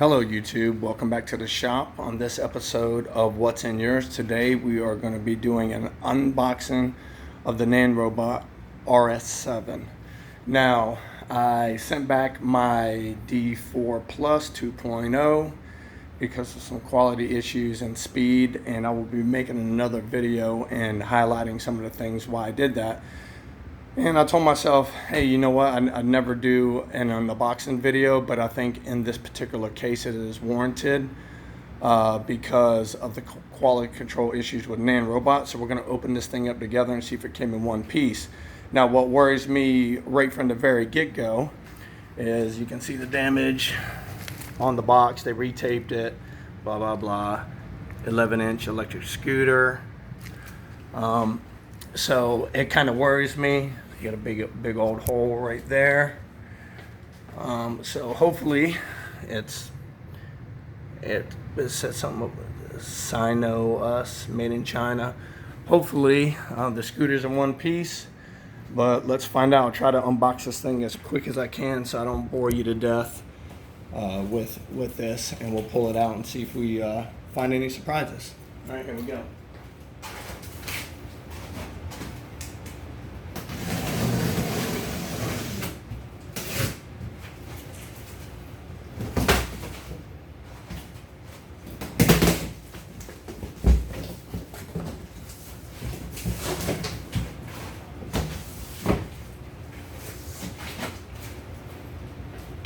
Hello YouTube, welcome back to the shop. On this episode of What's in Yours, today we are going to be doing an unboxing of the NANROBOT RS7. Now, I sent back my D4 Plus 2.0 because of some quality issues and speed, and I will be making another video and highlighting some of the things why I did that. And I told myself, hey, you know what, I'd never do an unboxing video, but I think in this particular case it is warranted because of the quality control issues with NANROBOT. So we're going to open this thing up together and see if it came in one piece. Now, what worries me right from the very get-go is you can see the damage on the box. They retaped it, blah, blah, blah. 11-inch electric scooter. So it kind of worries me. You got a big old hole right there. So hopefully it says something Sino us, made in China. Hopefully the scooter's in one piece, but let's find out. I'll try to unbox this thing as quick as I can so I don't bore you to death with this, and we'll pull it out and see if we find any surprises. All right, here we go.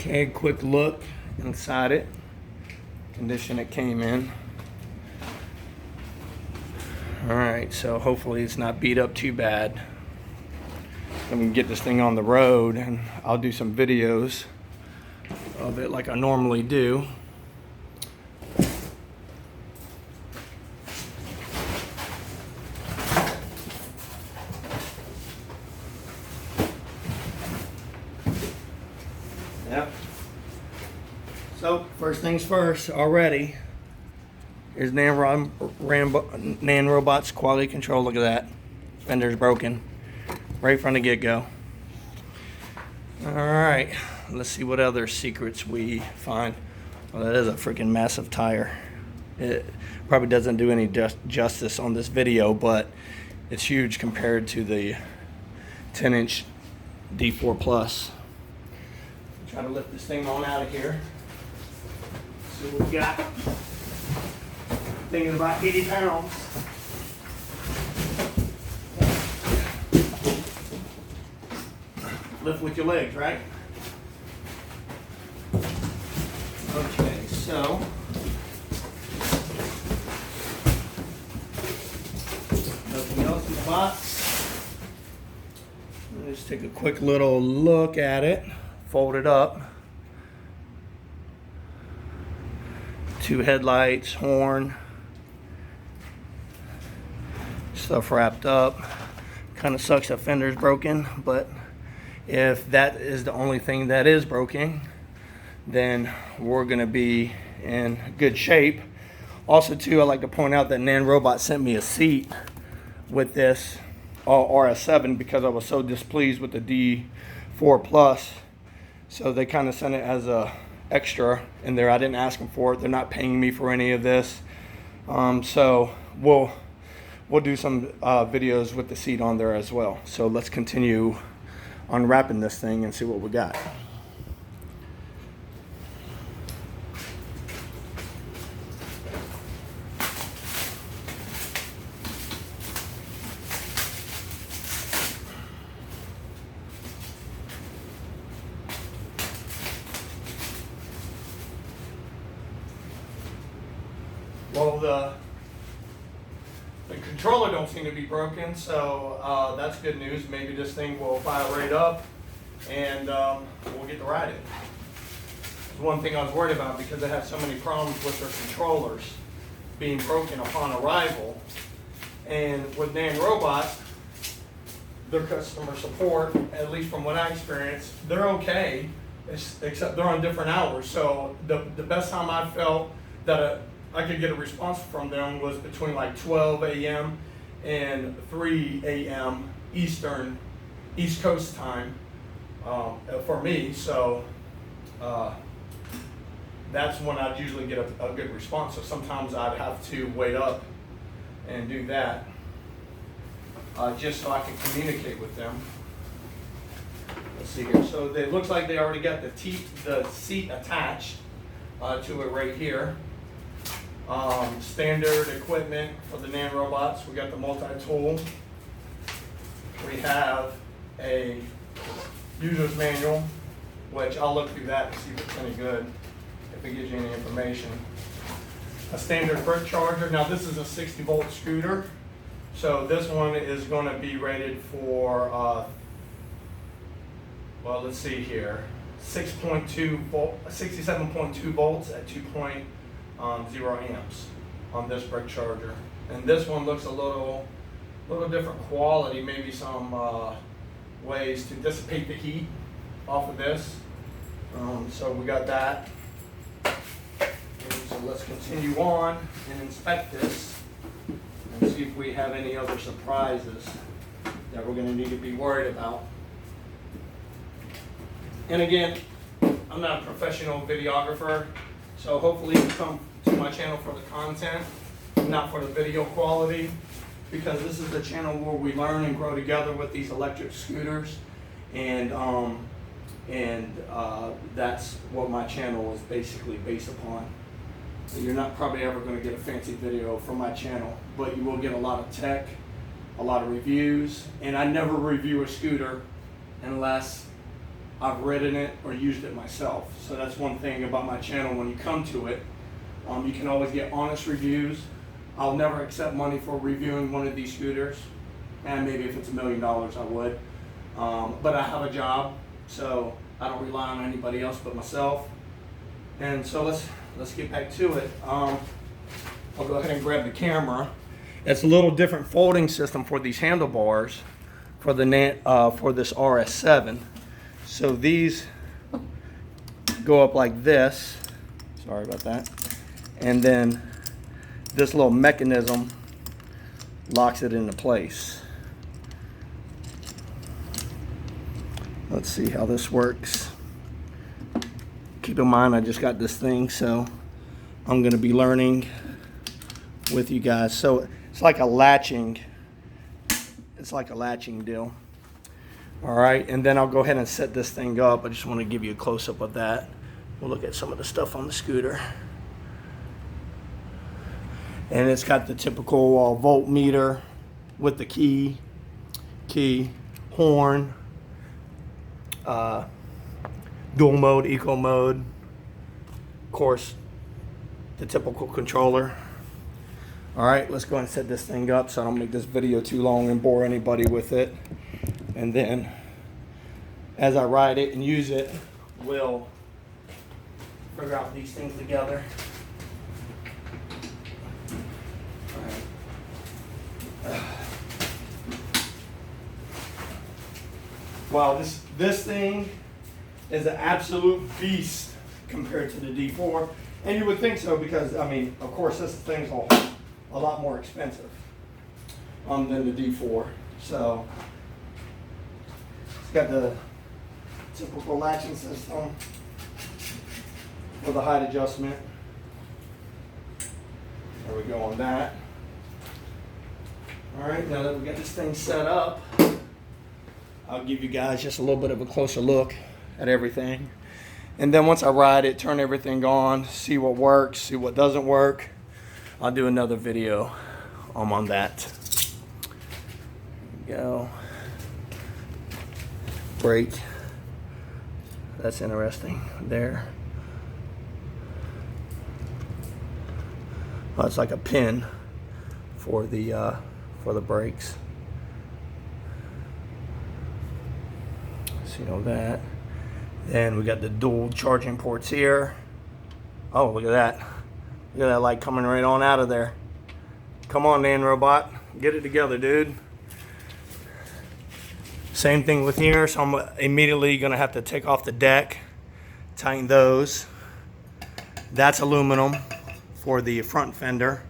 Okay, quick look inside it. Condition it came in. Alright, so hopefully it's not beat up too bad. Then we can get this thing on the road, and I'll do some videos of it like I normally do. Yep. So first things first, already. Here's NANROBOT's quality control. Look at that. Fender's broken. Right from the get-go. Alright, let's see what other secrets we find. Well, that is a freaking massive tire. It probably doesn't do any justice on this video, but it's huge compared to the 10-inch D4 Plus. Try to lift this thing on out of here. See what we got. Thing is about 80 pounds. Lift with your legs, right? Okay, so nothing else in the box. Let's take a quick little look at it. Fold it up. 2 headlights, horn, stuff wrapped up. Kind of sucks that fender's broken, but if that is the only thing that is broken, then we're gonna be in good shape. Also too, I'd like to point out that NANROBOT sent me a seat with this RS7 because I was so displeased with the D4 Plus. So they kind of sent it as a extra in there. I didn't ask them for it. They're not paying me for any of this. So we'll do some videos with the seat on there as well. So let's continue unwrapping this thing and see what we got. Well, the controller don't seem to be broken, so that's good news. Maybe this thing will fire right up, and we'll get to ride it. It's one thing I was worried about because they have so many problems with their controllers being broken upon arrival. And with NANROBOT, their customer support, at least from what I experienced, they're okay, except they're on different hours. So the best time I felt that I could get a response from them was between like 12 a.m. and 3 a.m. East Coast time for me. So that's when I'd usually get a good response. So sometimes I'd have to wait up and do that just so I can communicate with them. Let's see here. So it looks like they already got the seat attached to it right here. Standard equipment for the NANROBOTs. We got the multi-tool. We have a user's manual, which I'll look through that to see if it's any good, if it gives you any information. A standard brick charger. Now this is a 60-volt scooter. So this one is going to be rated for, well, let's see here, 67.2 volts at 2.0 amps on this brick charger. And this one looks a little different quality, maybe some ways to dissipate the heat off of this. So we got that. And so let's continue on and inspect this and see if we have any other surprises that we're going to need to be worried about. And again, I'm not a professional videographer, so hopefully you come to my channel for the content, not for the video quality, because this is the channel where we learn and grow together with these electric scooters, and that's what my channel is basically based upon. So you're not probably ever going to get a fancy video from my channel, but you will get a lot of tech, a lot of reviews, and I never review a scooter unless I've ridden it or used it myself. So that's one thing about my channel. When you come to it, you can always get honest reviews. I'll never accept money for reviewing one of these scooters, and maybe if it's $1 million I would, but I have a job, so I don't rely on anybody else but myself. And so let's get back to it. I'll go ahead and grab the camera. It's a little different folding system for these handlebars for the for this RS7. So these go up like this. Sorry about that. And then this little mechanism locks it into place. Let's see how this works. Keep in mind I just got this thing, so I'm going to be learning with you guys. So it's like a latching deal. All right, and then I'll go ahead and set this thing up. I just want to give you a close-up of that. We'll look at some of the stuff on the scooter. And it's got the typical voltmeter with the key, horn, dual mode, eco mode, of course, the typical controller. All right, let's go ahead and set this thing up so I don't make this video too long and bore anybody with it. And then as I ride it and use it, we'll figure out these things together. All right. Wow, this thing is an absolute beast compared to the D4. And you would think so because, I mean, of course, this thing's a lot more expensive than the D4. So it's got the typical latching system for the height adjustment. There we go on that. All right, now that we got this thing set up, I'll give you guys just a little bit of a closer look at everything. And then once I ride it, turn everything on, see what works, see what doesn't work, I'll do another video on that. There we go. Brake. That's interesting there. Oh, it's like a pin for the brakes. So you know that. Then we got the dual charging ports here. Oh, look at that. Look at that light coming right on out of there. Come on, NANROBOT. Get it together, dude. Same thing with here. So I'm immediately going to have to take off the deck, tighten those. That's aluminum for the front fender.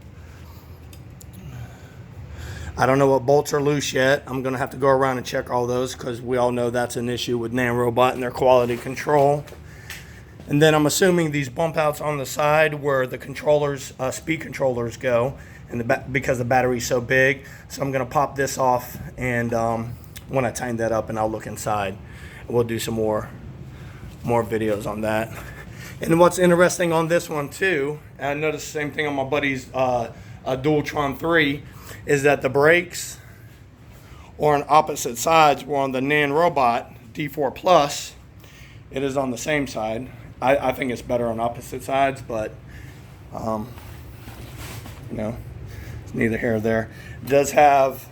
I don't know what bolts are loose yet. I'm going to have to go around and check all those because we all know that's an issue with NANROBOT and their quality control. And then I'm assuming these bump outs on the side where the controllers, speed controllers go, and because the battery's so big. So I'm gonna pop this off, and when I tighten that up, and I'll look inside. We'll do some more videos on that. And what's interesting on this one too, and I noticed the same thing on my buddy's dualtron 3, is that the brakes are on opposite sides. Where on the NANROBOT D4 Plus, it is on the same side. I think it's better on opposite sides, but you know, it's neither here or there. It does have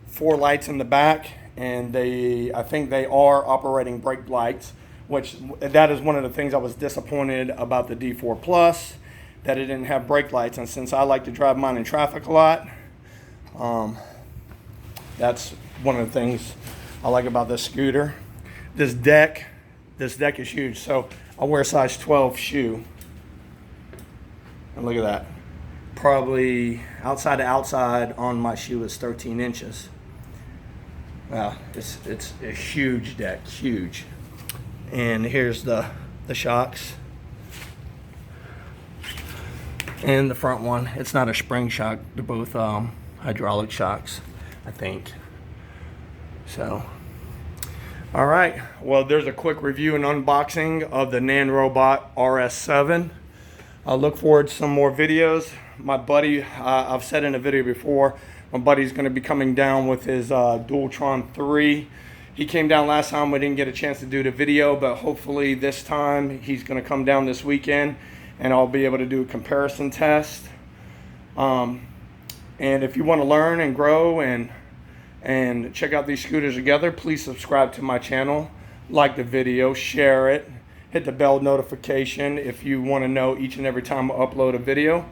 4 lights in the back, and I think they are operating brake lights, which that is one of the things I was disappointed about the D4 Plus, that it didn't have brake lights. And since I like to drive mine in traffic a lot, that's one of the things I like about this scooter. This deck is huge. So I wear a size 12 shoe, and look at that. Probably outside to outside on my shoe is 13 inches. Wow, it's a huge deck, huge. And here's the shocks. And the front one, it's not a spring shock. They're both hydraulic shocks, I think. So, all right. Well, there's a quick review and unboxing of the NANROBOT RS7. I'll look forward to some more videos. My buddy, I've said in a video before, my buddy's going to be coming down with his dualtron 3. He came down last time. We didn't get a chance to do the video, but hopefully this time he's going to come down this weekend, and I'll be able to do a comparison test. And if you want to learn and grow and check out these scooters together, please subscribe to my channel, like the video, share it, hit the bell notification if you want to know each and every time I upload a video.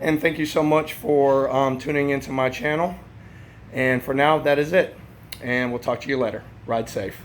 And thank you so much for tuning into my channel. And for now, that is it. And we'll talk to you later. Ride safe.